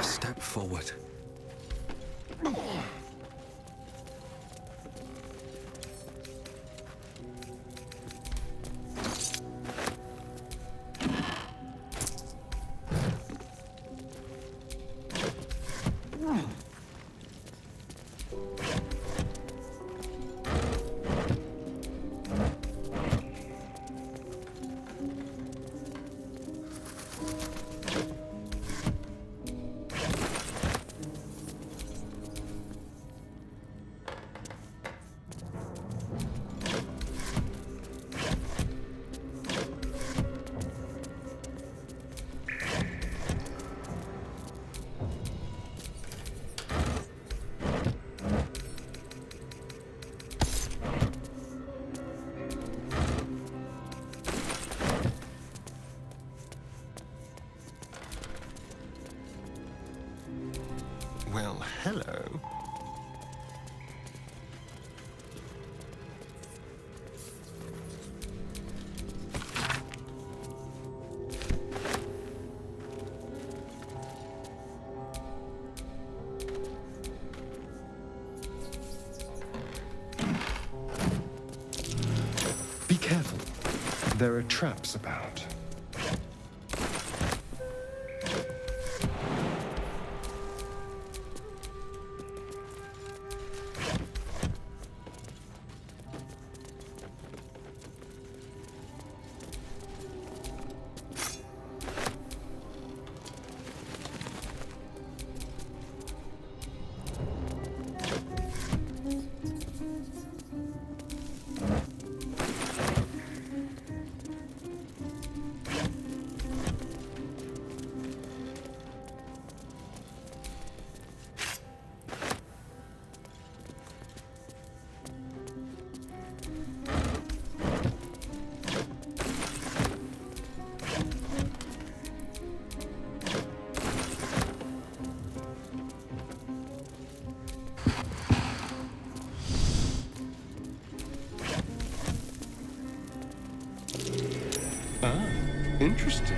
step forward. Well, hello. Be careful. There are traps about. Ah, interesting.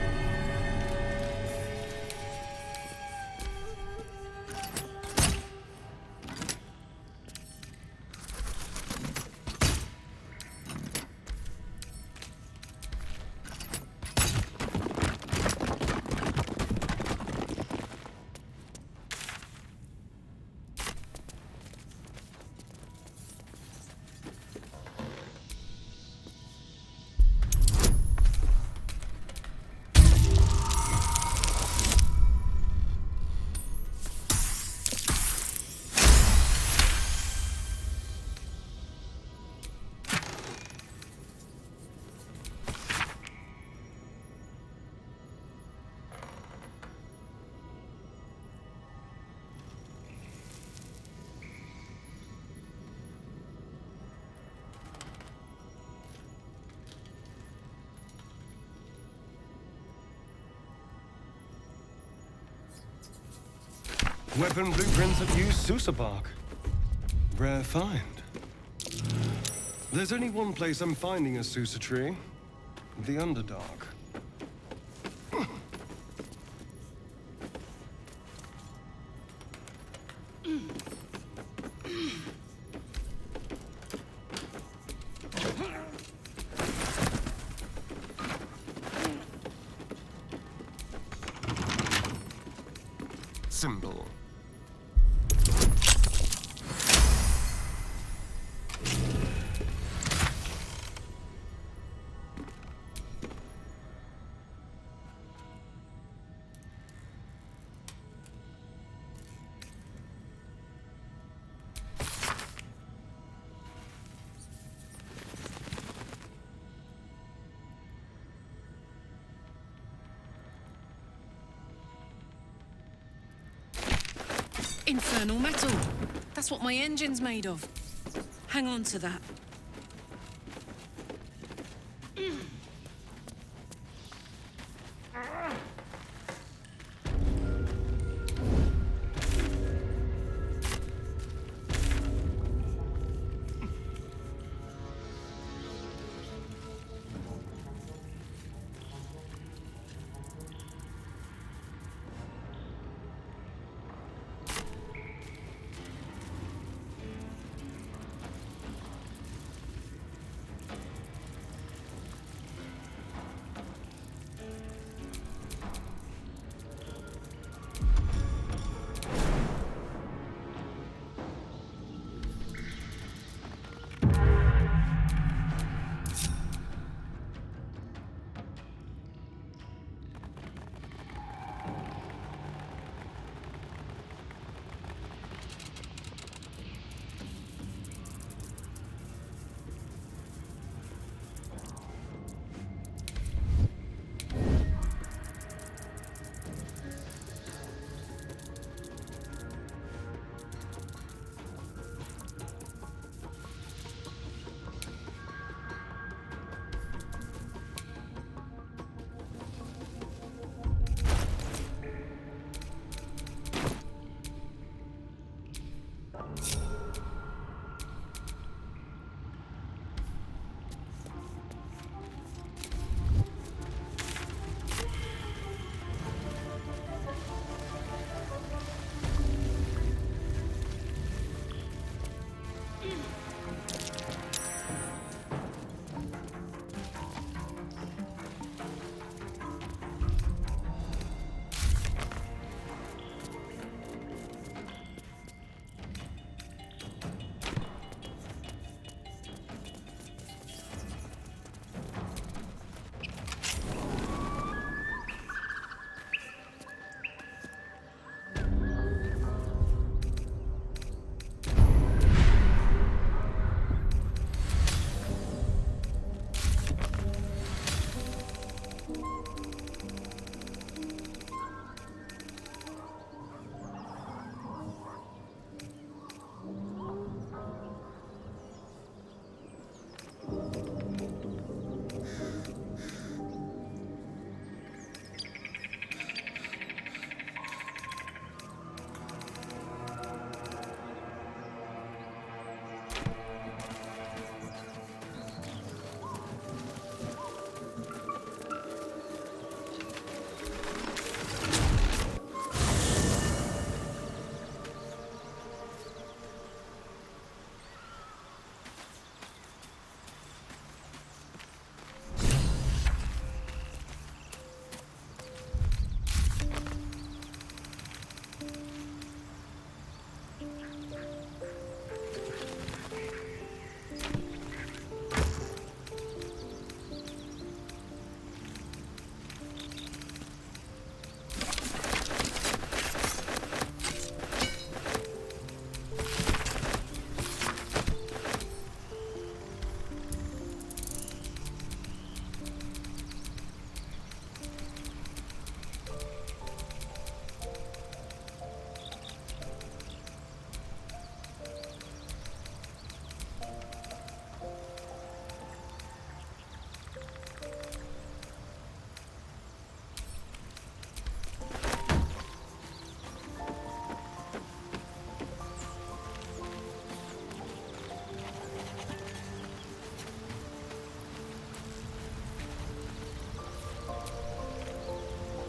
Weapon blueprints that use Sousa bark. Rare find. There's only one place I'm finding a Sousa tree. The Underdark. Symbol. Infernal metal. That's what my engine's made of. Hang on to that.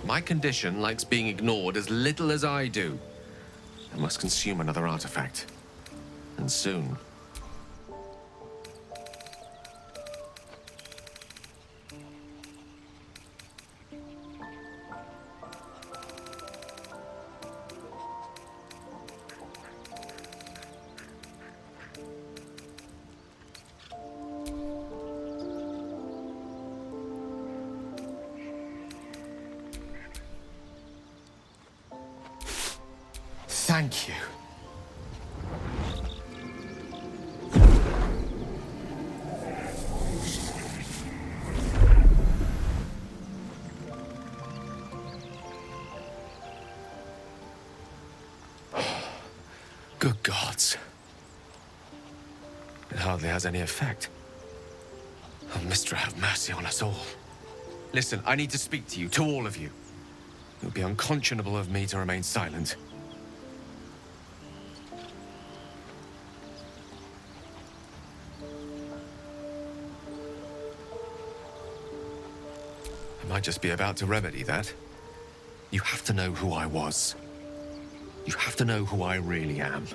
My condition likes being ignored as little as I do. I must consume another artifact. And soon. Thank you. Good gods. It hardly has any effect. Oh, Mistra, have mercy on us all. Listen, I need to speak to you, to all of you. It would be unconscionable of me to remain silent. I might just be about to remedy that. You have to know who I was. You have to know who I really am.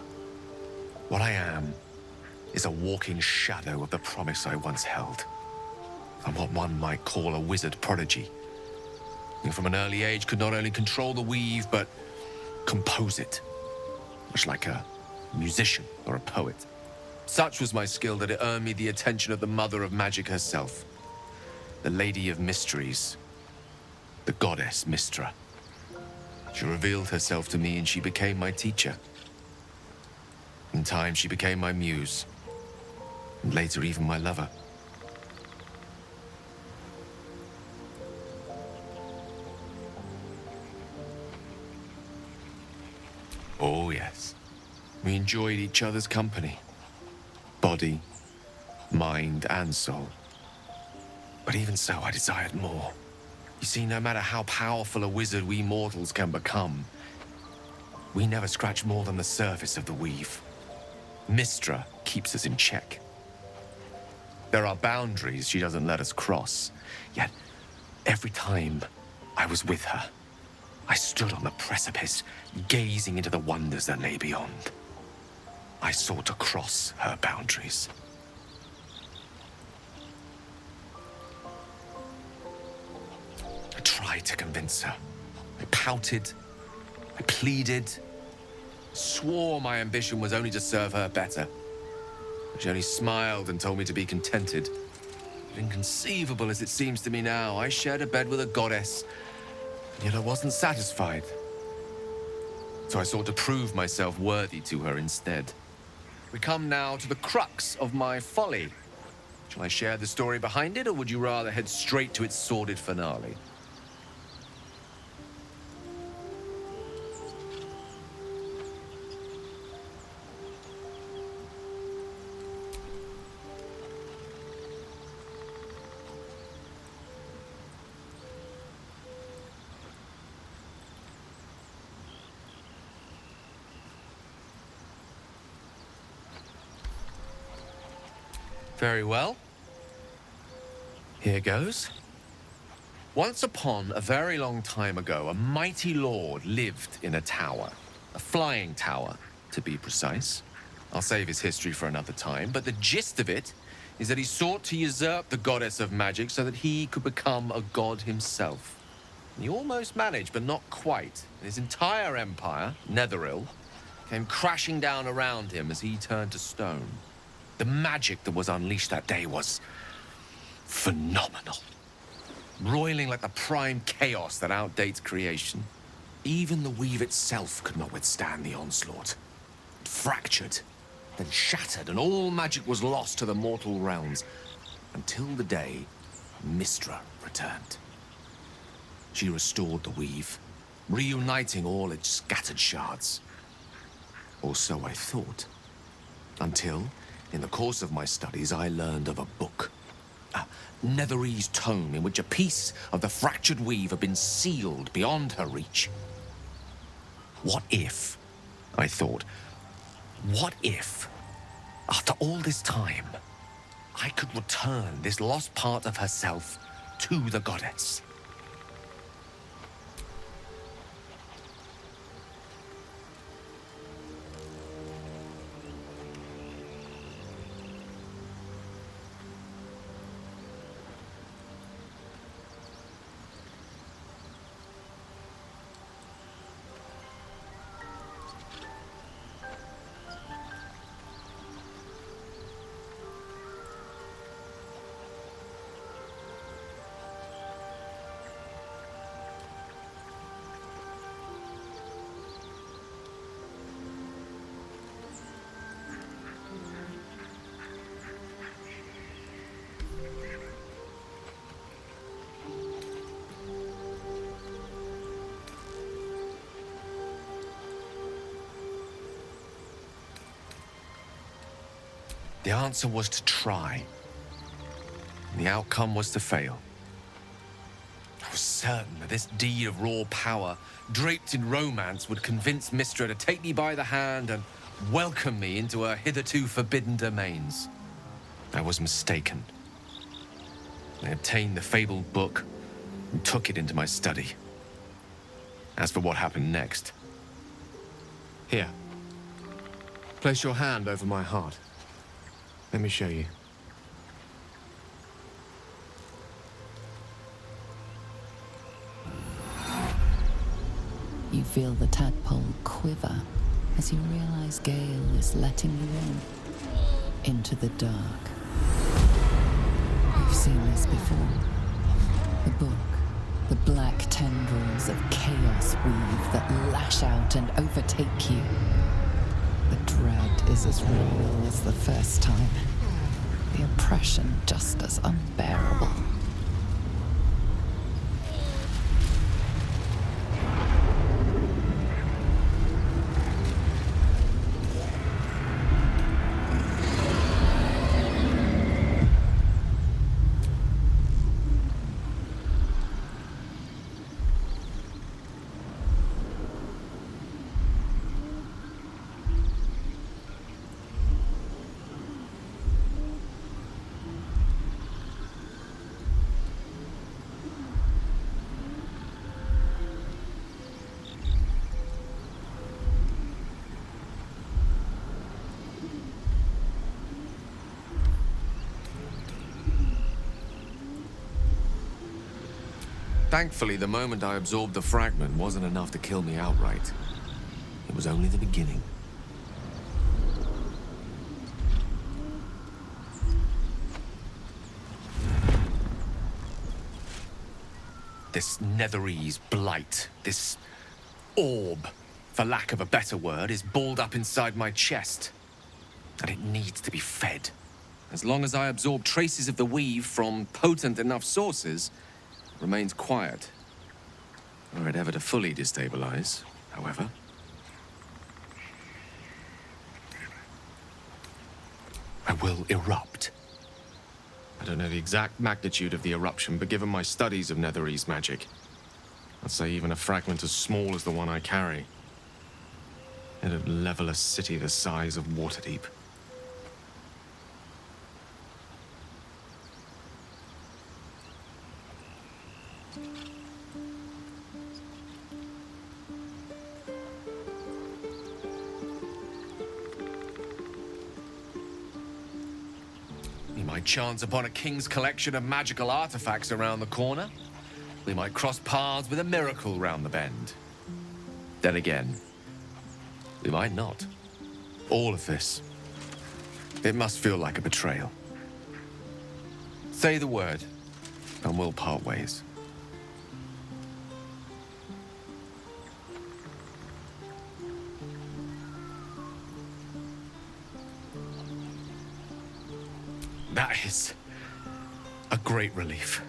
What I am is a walking shadow of the promise I once held. I'm what one might call a wizard prodigy. Who from an early age could not only control the weave, but compose it. Much like a musician or a poet. Such was my skill that it earned me the attention of the mother of magic herself. The Lady of Mysteries. The goddess Mistra. She revealed herself to me and she became my teacher. In time, she became my muse. And later, even my lover. Oh, yes. We enjoyed each other's company. Body, mind, and soul. But even so, I desired more. You see, no matter how powerful a wizard we mortals can become, we never scratch more than the surface of the weave. Mistra keeps us in check. There are boundaries she doesn't let us cross. Yet, every time I was with her, I stood on the precipice, gazing into the wonders that lay beyond. I sought to cross her boundaries. I tried to convince her. I pouted. I pleaded. Swore my ambition was only to serve her better. She only smiled and told me to be contented. Inconceivable as it seems to me now, I shared a bed with a goddess, and yet I wasn't satisfied. So I sought to prove myself worthy to her instead. We come now to the crux of my folly. Shall I share the story behind it, or would you rather head straight to its sordid finale? Very well. Here goes. Once upon a very long time ago, a mighty lord lived in a tower. A flying tower, to be precise. I'll save his history for another time, but the gist of it is that he sought to usurp the goddess of magic so that he could become a god himself. And he almost managed, but not quite. And his entire empire, Netheril, came crashing down around him as he turned to stone. The magic that was unleashed that day was phenomenal. Roiling like the prime chaos that outdates creation. Even the weave itself could not withstand the onslaught. It fractured, then shattered, and all magic was lost to the mortal realms. Until the day Mistra returned. She restored the weave, reuniting all its scattered shards. Or so I thought. Until, in the course of my studies, I learned of a book. A Netherese tome in which a piece of the fractured weave had been sealed beyond her reach. What if, I thought, what if, after all this time, I could return this lost part of herself to the goddess? The answer was to try. And the outcome was to fail. I was certain that this deed of raw power, draped in romance, would convince Mistra to take me by the hand and welcome me into her hitherto forbidden domains. I was mistaken. I obtained the fabled book and took it into my study. As for what happened next... Here. Place your hand over my heart. Let me show you. You feel the tadpole quiver as you realize Gale is letting you into the dark. You've seen this before. The book, the black tendrils of chaos weave that lash out and overtake you. The dread is as real as the first time. The oppression just as unbearable. Thankfully, the moment I absorbed the fragment wasn't enough to kill me outright. It was only the beginning. This Netherese blight, this orb, for lack of a better word, is balled up inside my chest. And it needs to be fed. As long as I absorb traces of the weave from potent enough sources, remains quiet. Were it ever to fully destabilize, however. I will erupt. I don't know the exact magnitude of the eruption, but given my studies of Netherese magic, I'd say even a fragment as small as the one I carry, it'd level a city the size of Waterdeep. We might chance upon a king's collection of magical artifacts around the corner. We might cross paths with a miracle round the bend. Then again, we might not. All of this, it must feel like a betrayal. Say the word, and we'll part ways. That is a great relief.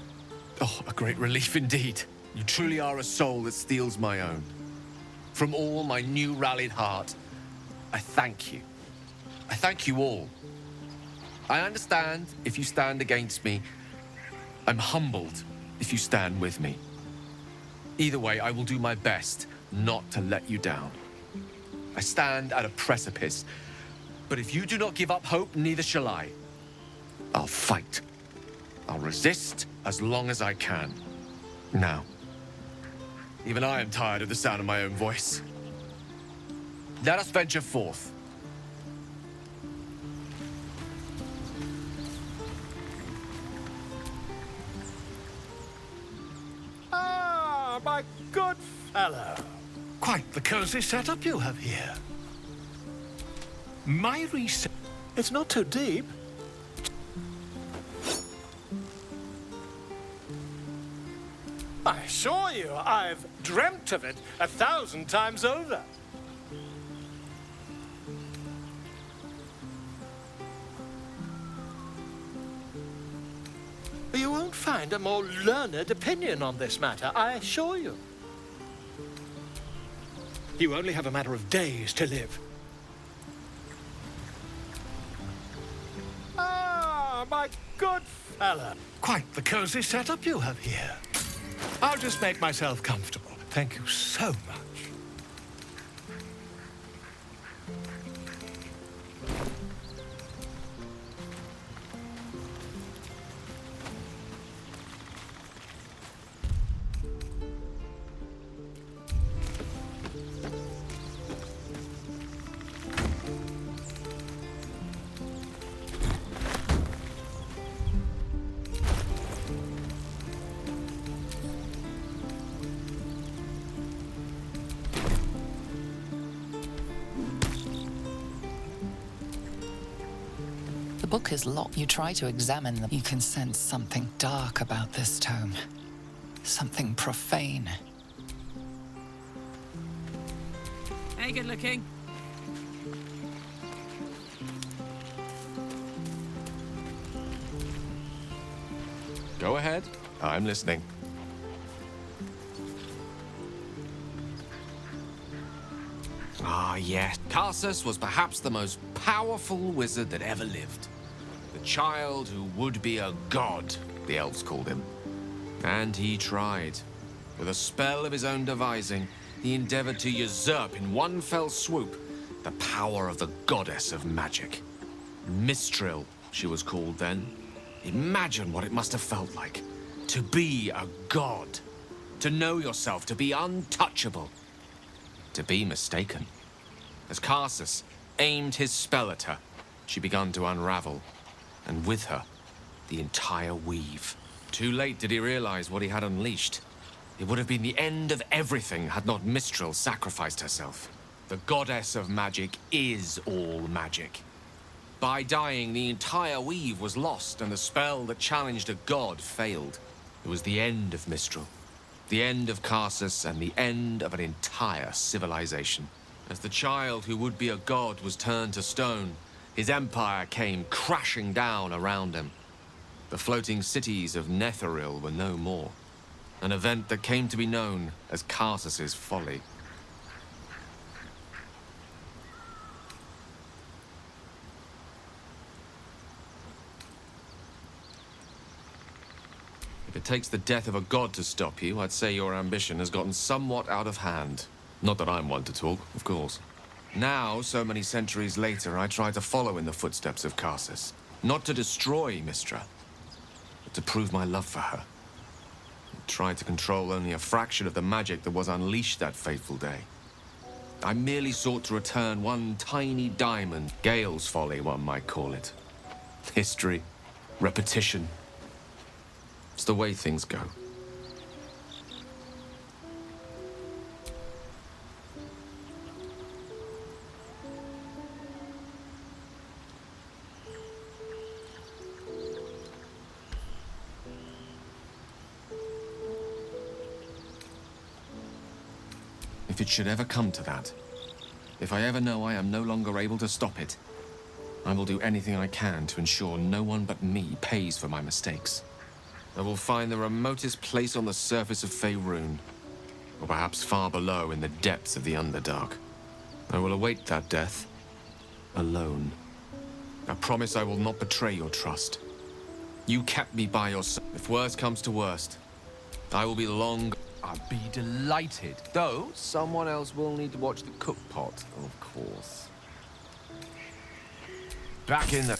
Oh, a great relief indeed. You truly are a soul that steals my own. From all my new rallied heart, I thank you. I thank you all. I understand if you stand against me. I'm humbled if you stand with me. Either way, I will do my best not to let you down. I stand at a precipice, but if you do not give up hope, neither shall I. I'll fight. I'll resist as long as I can. Now, even I am tired of the sound of my own voice. Let us venture forth. Ah, my good fellow. Quite the cozy setup you have here. My research... It's not too deep. I assure you, I've dreamt of it 1,000 times over. You won't find a more learned opinion on this matter, I assure you. You only have a matter of days to live. my good fella. Quite the cozy setup you have here. I'll just make myself comfortable. Thank you so much. The book is locked. You try to examine them. You can sense something dark about this tome. Something profane. Hey, good looking. Go ahead. I'm listening. Ah, yes. Carsus was perhaps the most powerful wizard that ever lived. The child who would be a god, the elves called him. And he tried. With a spell of his own devising, he endeavored to usurp in one fell swoop the power of the goddess of magic. Mistral, she was called then. Imagine what it must have felt like to be a god. To know yourself, to be untouchable. To be mistaken. As Carsus aimed his spell at her, she began to unravel, and with her, the entire weave. Too late did he realize what he had unleashed. It would have been the end of everything had not Mistral sacrificed herself. The goddess of magic is all magic. By dying, the entire weave was lost, and the spell that challenged a god failed. It was the end of Mistral. The end of Carsus and the end of an entire civilization. As the child who would be a god was turned to stone, his empire came crashing down around him. The floating cities of Netheril were no more. An event that came to be known as Carsus's folly. If it takes the death of a god to stop you, I'd say your ambition has gotten somewhat out of hand. Not that I'm one to talk, of course. Now, so many centuries later, I try to follow in the footsteps of Carsus. Not to destroy Mistra, but to prove my love for her. I tried to control only a fraction of the magic that was unleashed that fateful day. I merely sought to return one tiny diamond. Gale's folly, one might call it. History, repetition. It's the way things go. If it should ever come to that, if I ever know I am no longer able to stop it, I will do anything I can to ensure no one but me pays for my mistakes. I will find the remotest place on the surface of Faerun, or perhaps far below in the depths of the Underdark. I will await that death, alone. I promise I will not betray your trust. You kept me by your side. If worst comes to worst, I will be long... I'd be delighted. Though, someone else will need to watch the cook pot, of course. Back in the...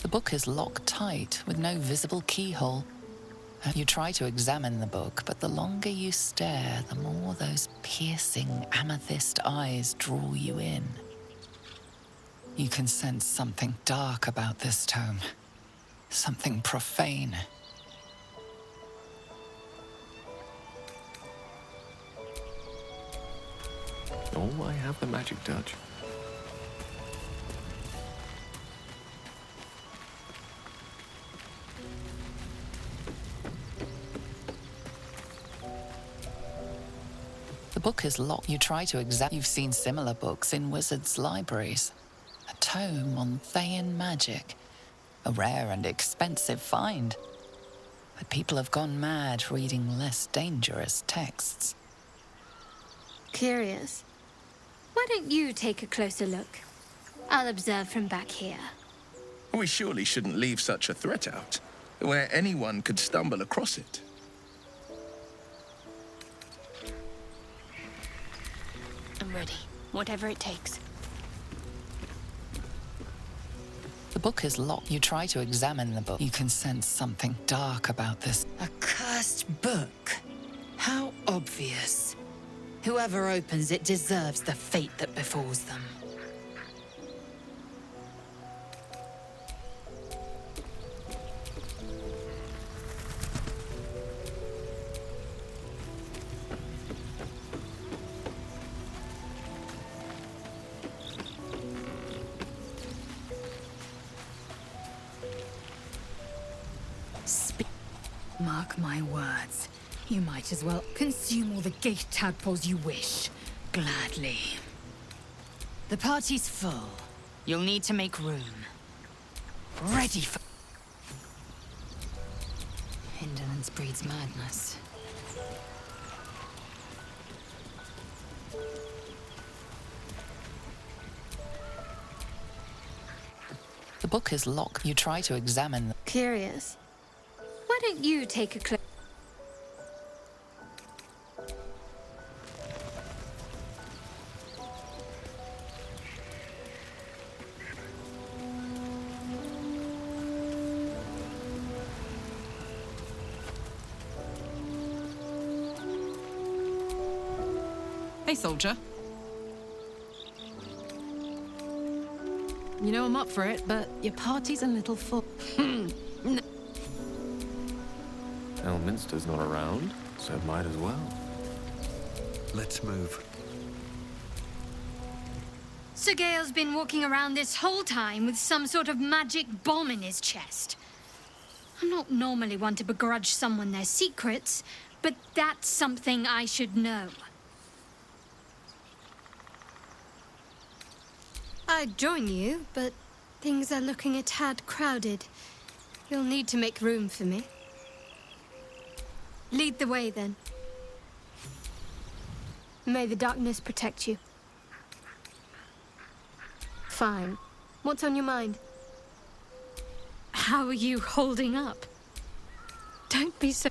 The book is locked tight with no visible keyhole. You try to examine the book, but the longer you stare, the more those piercing amethyst eyes draw you in. You can sense something dark about this tome. Something profane. Oh, I have the magic touch. The book is locked. You try to examine. You've seen similar books in wizards' libraries. A tome on Thayan magic. A rare and expensive find. But people have gone mad reading less dangerous texts. Curious. Why don't you take a closer look? I'll observe from back here. We surely shouldn't leave such a threat out, where anyone could stumble across it. I'm ready. Whatever it takes. The book is locked. You try to examine the book. You can sense something dark about this. A cursed book? How obvious. Whoever opens it deserves the fate that befalls them. Mark my words. You might as well consume all the gate tadpoles you wish. Gladly. The party's full. You'll need to make room. Ready for... Indolence breeds madness. The book is locked. You try to examine the... Curious. Why don't you take a closer... Hey, soldier. You know I'm up for it, but your party's a little full. Elminster's not around, so might as well. Let's move. Sir Gale's been walking around this whole time with some sort of magic bomb in his chest. I'm not normally one to begrudge someone their secrets, but that's something I should know. I'd join you, but things are looking a tad crowded. You'll need to make room for me. Lead the way, then. May the darkness protect you. Fine. What's on your mind? How are you holding up? Don't be so...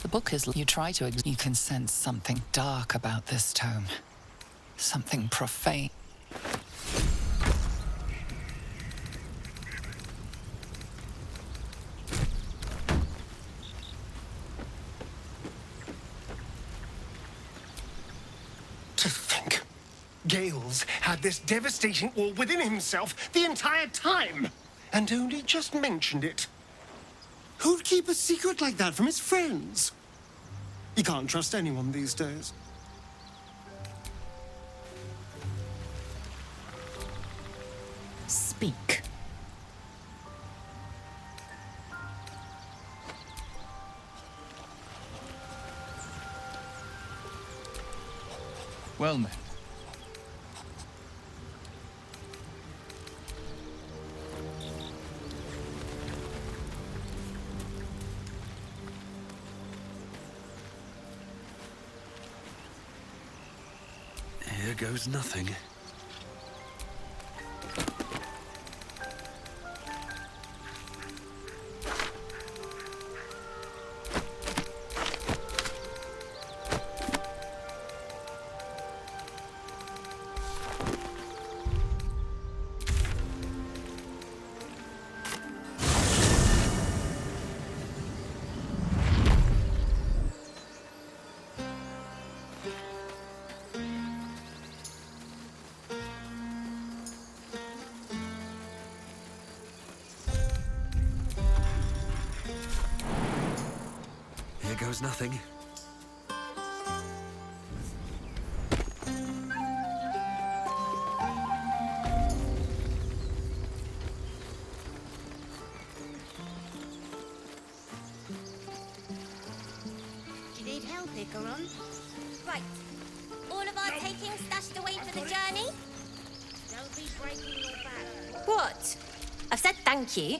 The book is... You try to... You can sense something dark about this tome. Something profane. To think, Gale's had this devastating war within himself the entire time, and only just mentioned it. Who'd keep a secret like that from his friends? You can't trust anyone these days. Speak. Well met. Here goes nothing. Here goes nothing. Do you need help, Icaron? Right. All of our taking stashed away for the journey? Don't be breaking your back. What? I've said thank you.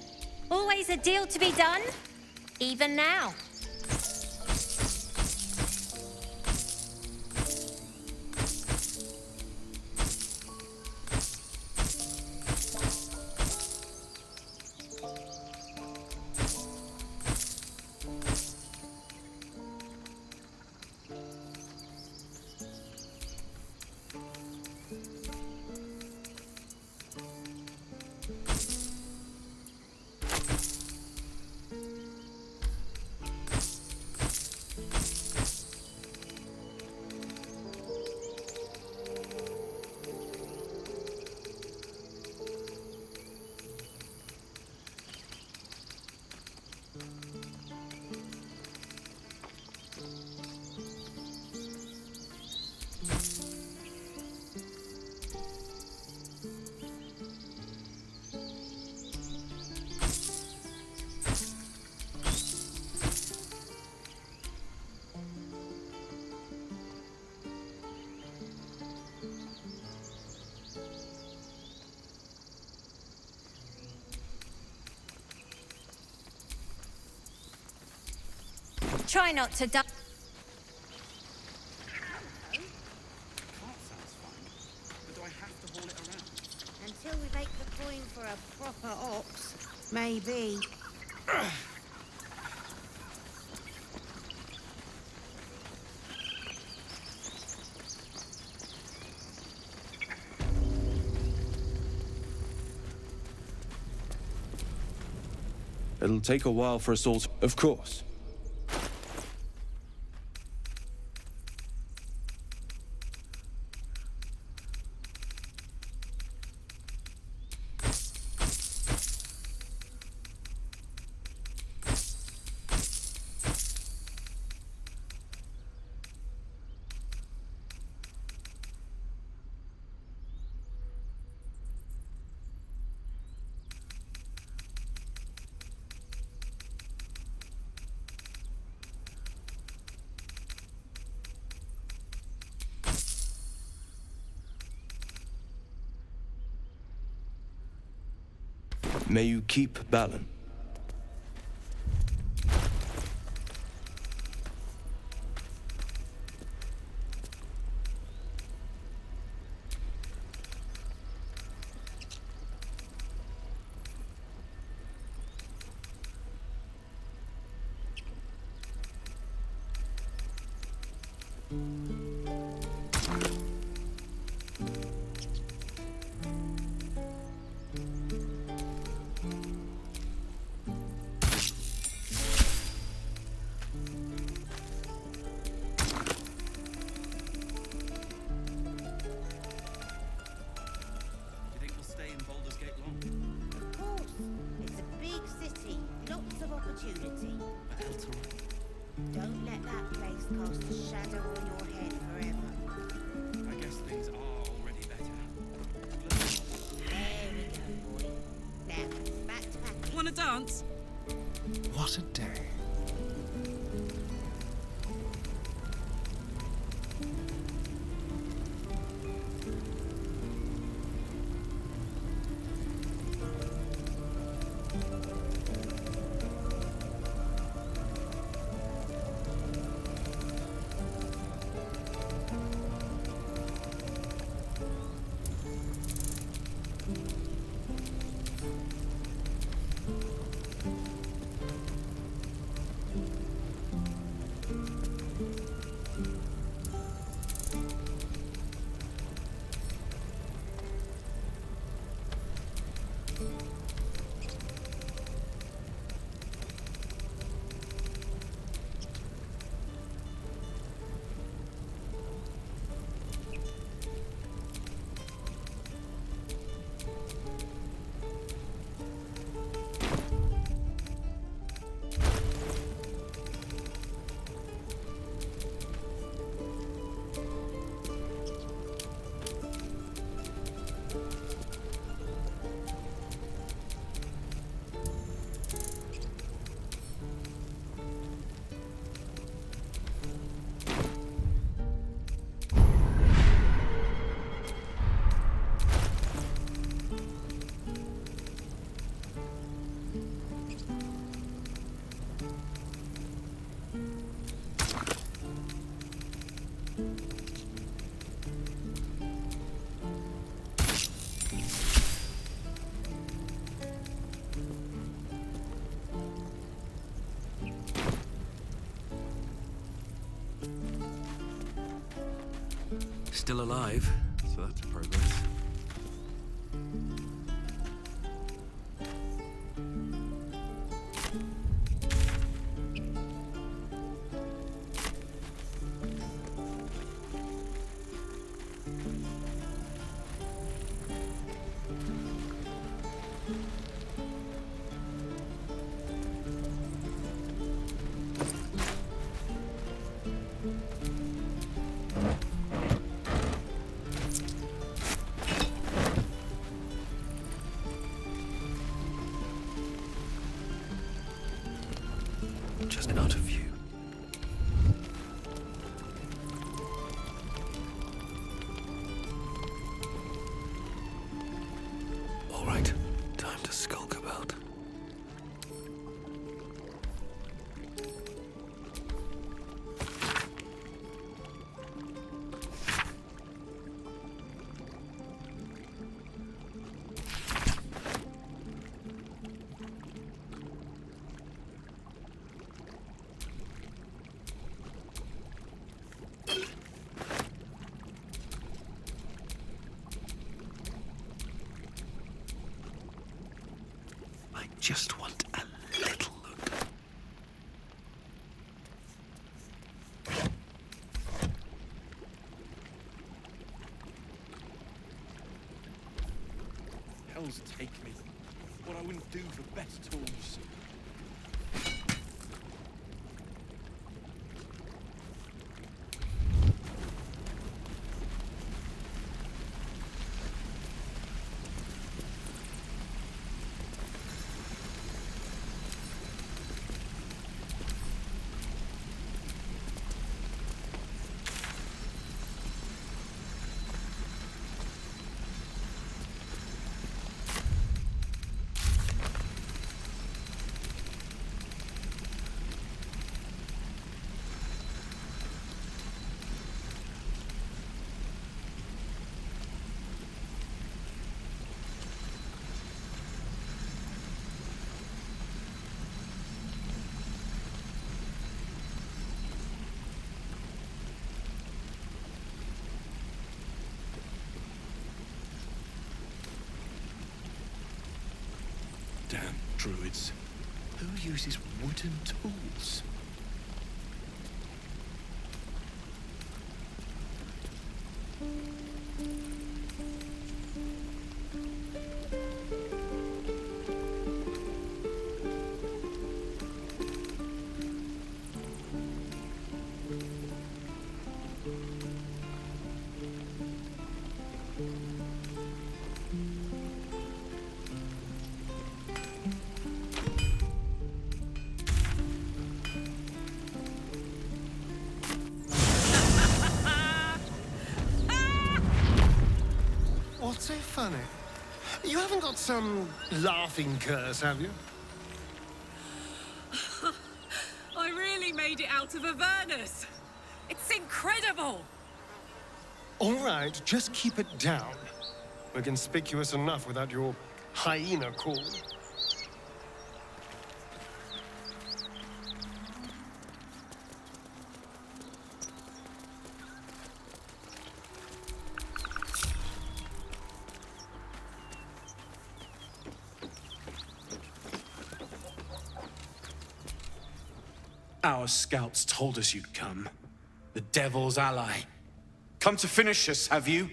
Always a deal to be done. Even now. Try not to die. Until we make the coin for a proper ox, maybe. It'll take a while for us all to... Of course. May you keep Balin. Don't let that place cast a shadow on your head forever. I guess things are already better. There we go, boy. Now, back to packing. Want to dance? What a day. Still alive, so that's progress. Just out of view. All right, time to skulk about. I just want a little look. Hells take me. What I wouldn't do for better tools. Damn druids. Who uses wooden tools? What's so funny? You haven't got some laughing curse, have you? I really made it out of Avernus. It's incredible. All right, just keep it down. We're conspicuous enough without your hyena call. Our scouts told us you'd come. The Devil's ally. Come to finish us, have you?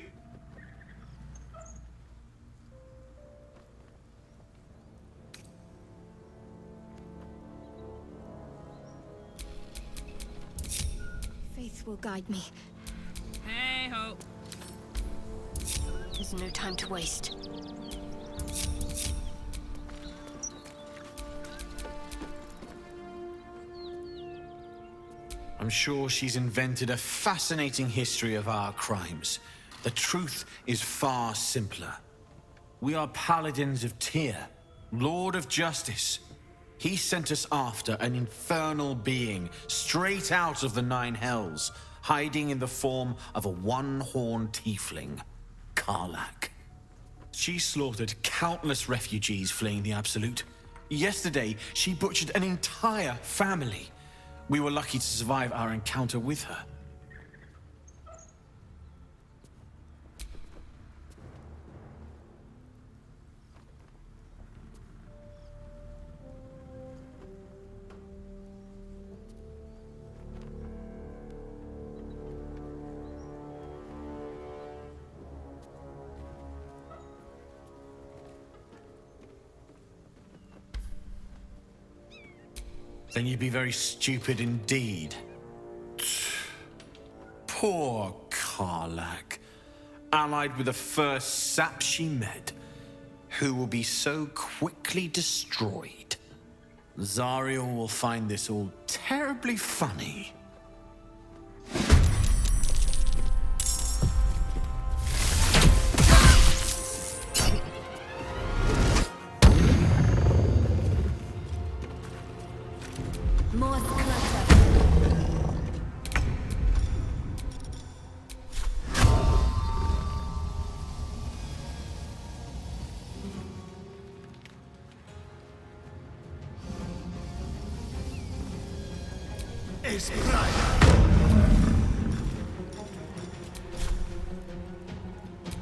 Faith will guide me. Hey ho. There's no time to waste. I'm sure she's invented a fascinating history of our crimes. The truth is far simpler. We are paladins of Tyr, Lord of Justice. He sent us after an infernal being straight out of the Nine Hells, hiding in the form of a one-horned tiefling, Karlak. She slaughtered countless refugees fleeing the Absolute. Yesterday, she butchered an entire family. We were lucky to survive our encounter with her. Then you'd be very stupid indeed. Poor Karlak, allied with the first sap she met, who will be so quickly destroyed. Zariel will find this all terribly funny. Is blood.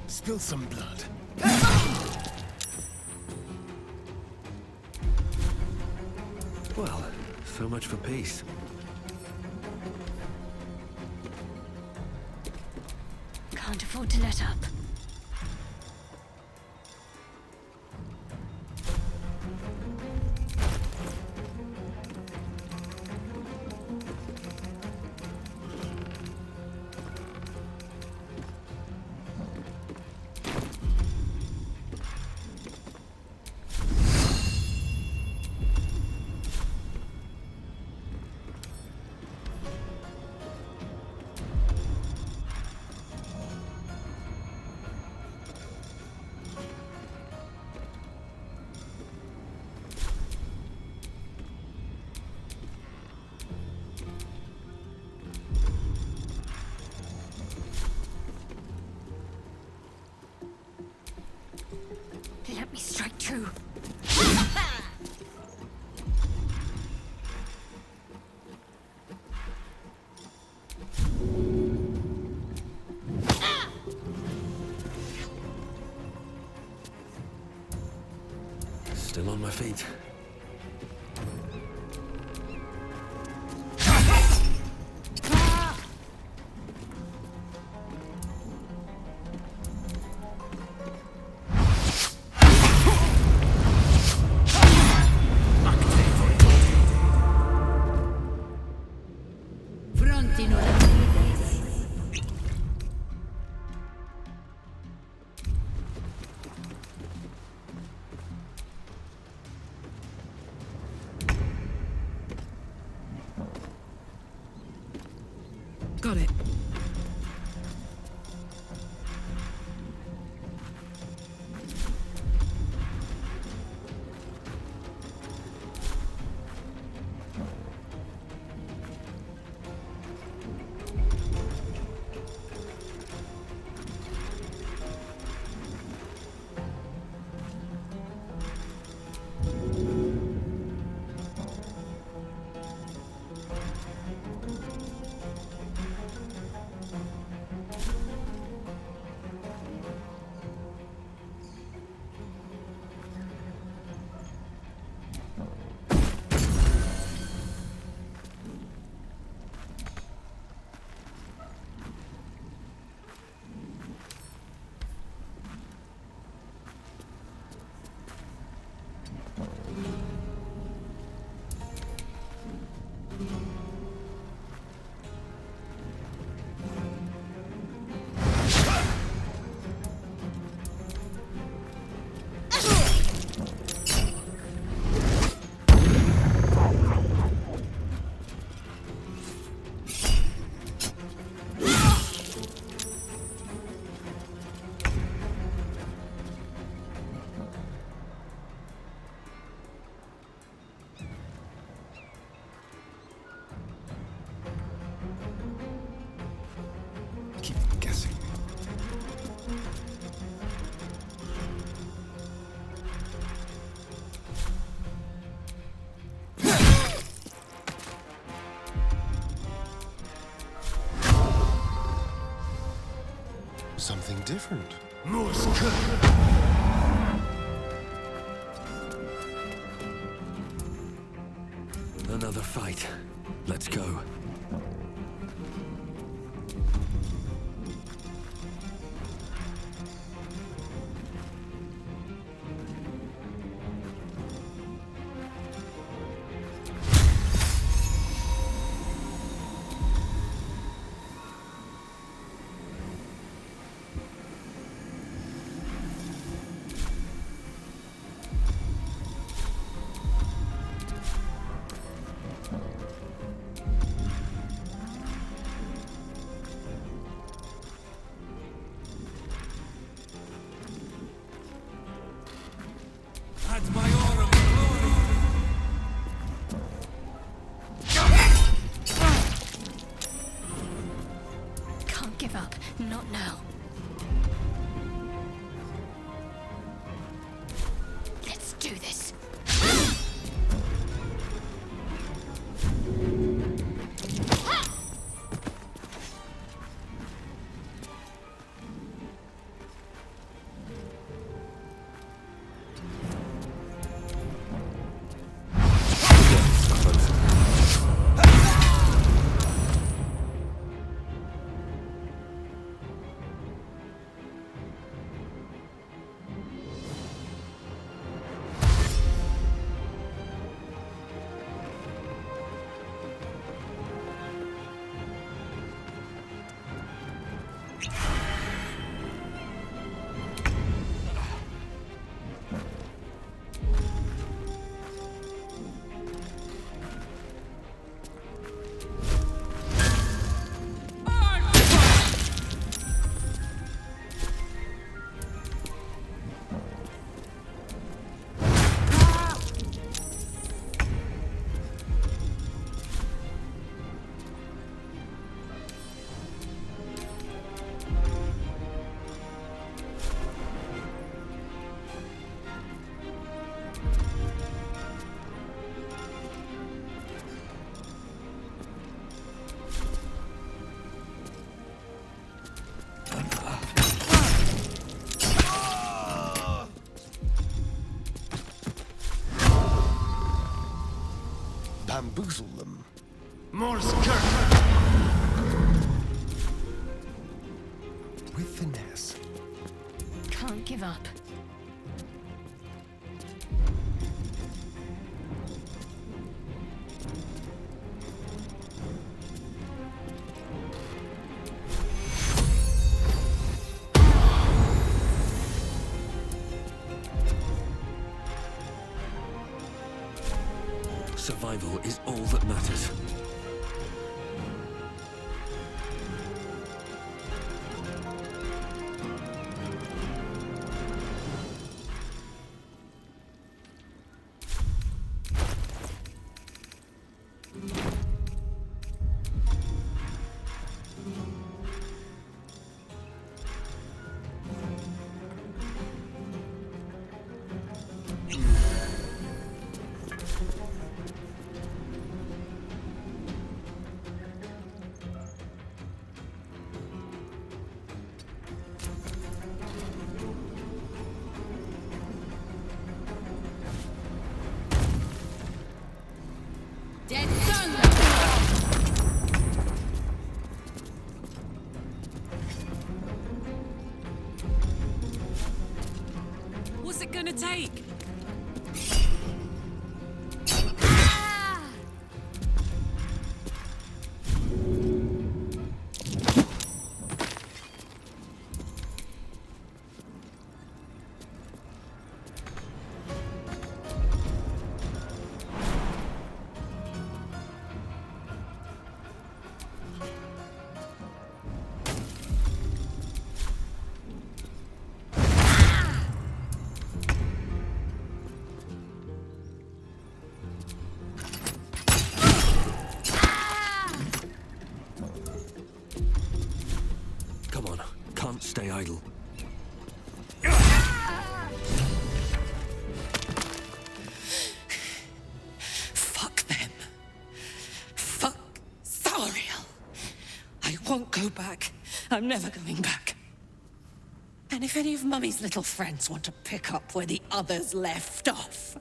Spill some blood. Well, so much for peace. Can't afford to let up. Let me strike true. Still on my feet. Got it. Keep guessing. Something different. Another fight. Let's go. Can't give up. Not now. Let's do this. bamboozle them. More skirt! With finesse. Can't give up. Survival is all that matters. Dead done! What's it gonna take? Come on, can't stay idle. Fuck them. Fuck Thariel. I won't go back. I'm never going back. And if any of Mummy's little friends want to pick up where the others left off,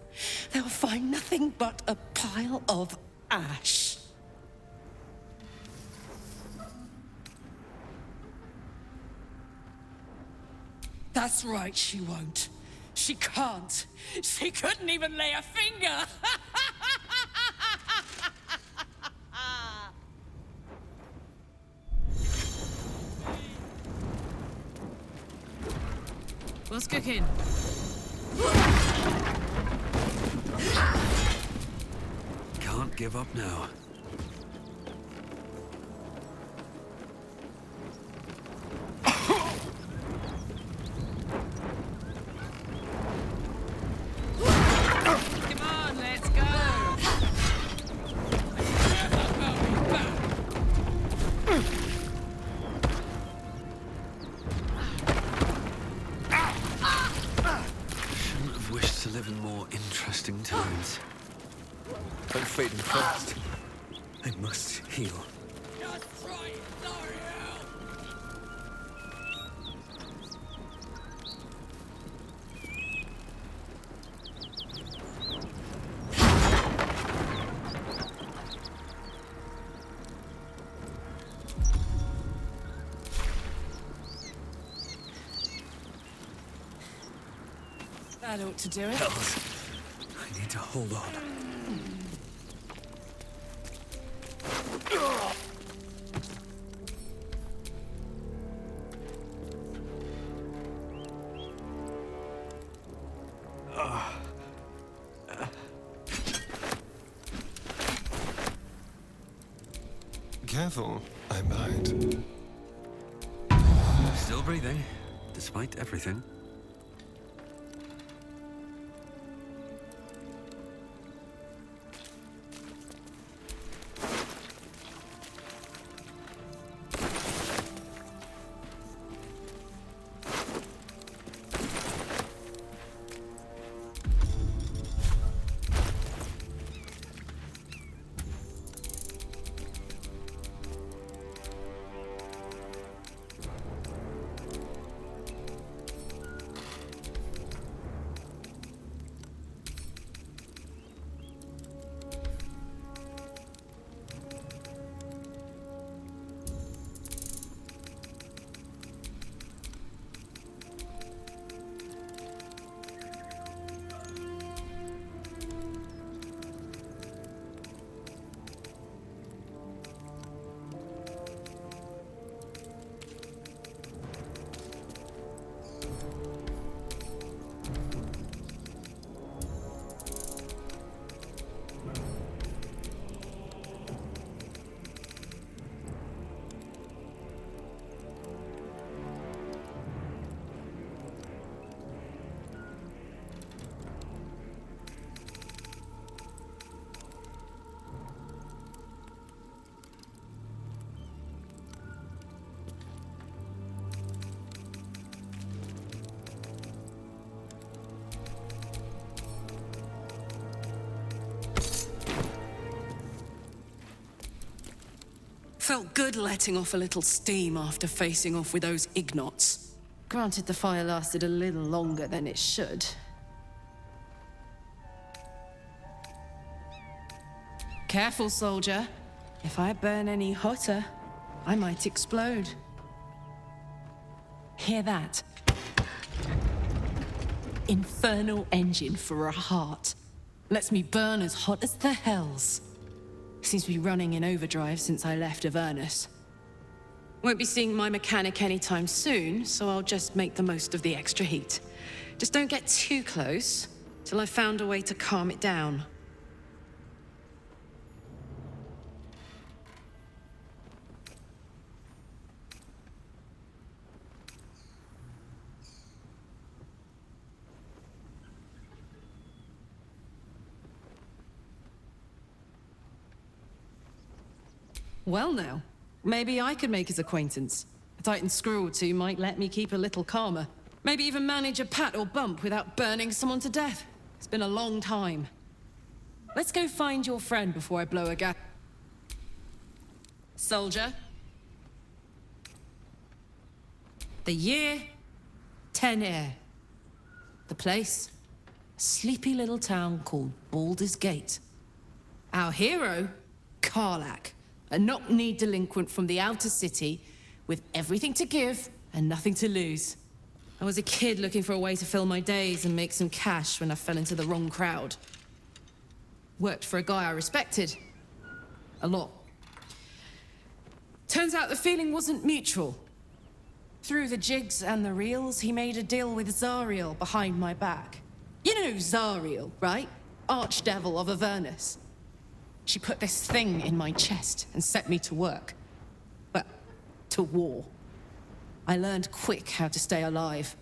they'll find nothing but a pile of ash. That's right, she won't. She can't. She couldn't even lay a finger. What's cooking? Can't give up now. Come on, let's go! Shouldn't have wished to live in more interesting times. I'm fading fast. I must heal. Just try, Thariel! That ought to do it. Hells. I need to hold on. Careful, I might. Still breathing, despite everything. Felt good letting off a little steam after facing off with those ignots. Granted, the fire lasted a little longer than it should. Careful, soldier. If I burn any hotter, I might explode. Hear that? Infernal engine for a heart. Lets me burn as hot as the hells. Seems to be running in overdrive since I left Avernus. Won't be seeing my mechanic anytime soon, so I'll just make the most of the extra heat. Just don't get too close, till I've found a way to calm it down. Well now, maybe I could make his acquaintance. A Titan screw or two might let me keep a little calmer. Maybe even manage a pat or bump without burning someone to death. It's been a long time. Let's go find your friend before I blow a gas. Soldier. The year, 10 air. The place, a sleepy little town called Baldur's Gate. Our hero, Karlach. A knock-kneed delinquent from the outer city, with everything to give and nothing to lose. I was a kid looking for a way to fill my days and make some cash when I fell into the wrong crowd. Worked for a guy I respected. A lot. Turns out the feeling wasn't mutual. Through the jigs and the reels, he made a deal with Zariel behind my back. You know Zariel, right? Archdevil of Avernus. She put this thing in my chest and set me to work. Well, to war. I learned quick how to stay alive.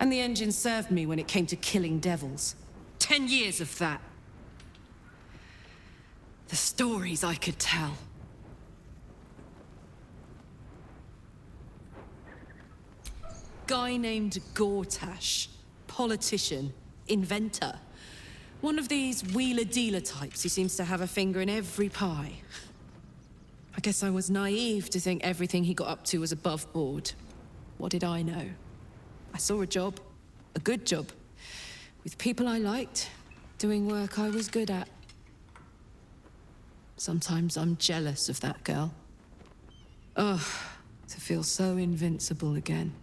And the engine served me when it came to killing devils. 10 years of that. The stories I could tell. Guy named Gortash. Politician. Inventor. One of these wheeler-dealer types who seems to have a finger in every pie. I guess I was naive to think everything he got up to was above board. What did I know? I saw a job, a good job, with people I liked, doing work I was good at. Sometimes I'm jealous of that girl. Ugh, to feel so invincible again.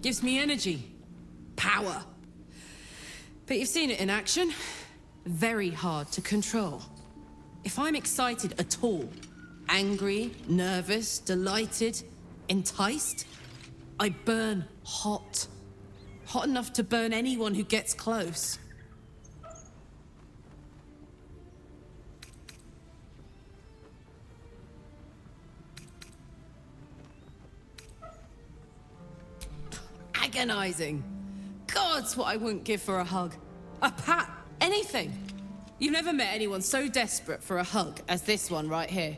Gives me energy. Power. But you've seen it in action. Very hard to control. If I'm excited at all, angry, nervous, delighted, enticed, I burn hot. Hot enough to burn anyone who gets close. Agonizing. Gods, what I wouldn't give for a hug. A pat, anything. You've never met anyone so desperate for a hug as this one right here.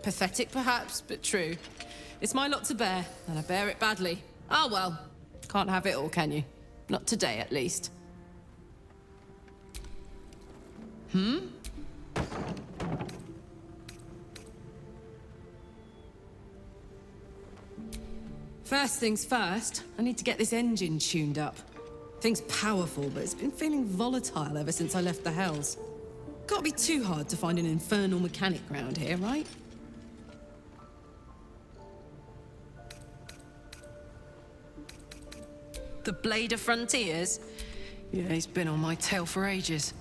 Pathetic perhaps, but true. It's my lot to bear, and I bear it badly. Ah well, can't have it all, can you? Not today, at least. First things first, I need to get this engine tuned up. Thing's powerful, but it's been feeling volatile ever since I left the Hells. Can't be too hard to find an infernal mechanic round here, right? The Blade of Frontiers? Yeah, he's been on my tail for ages.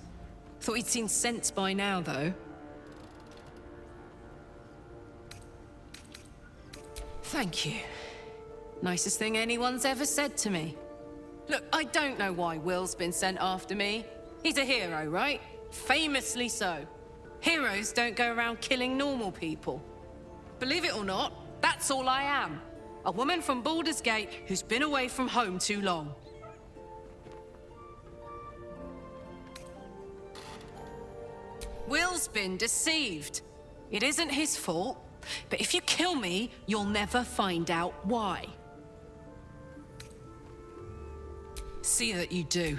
Thought he'd seen sense by now, though. Thank you. Nicest thing anyone's ever said to me. Look, I don't know why Will's been sent after me. He's a hero, right? Famously so. Heroes don't go around killing normal people. Believe it or not, that's all I am. A woman from Baldur's Gate who's been away from home too long. Will's been deceived. It isn't his fault, but if you kill me, you'll never find out why. See that you do.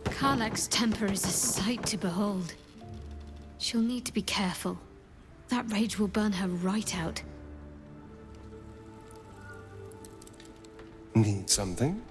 Karlach's temper is a sight to behold. She'll need to be careful. That rage will burn her right out. Need something?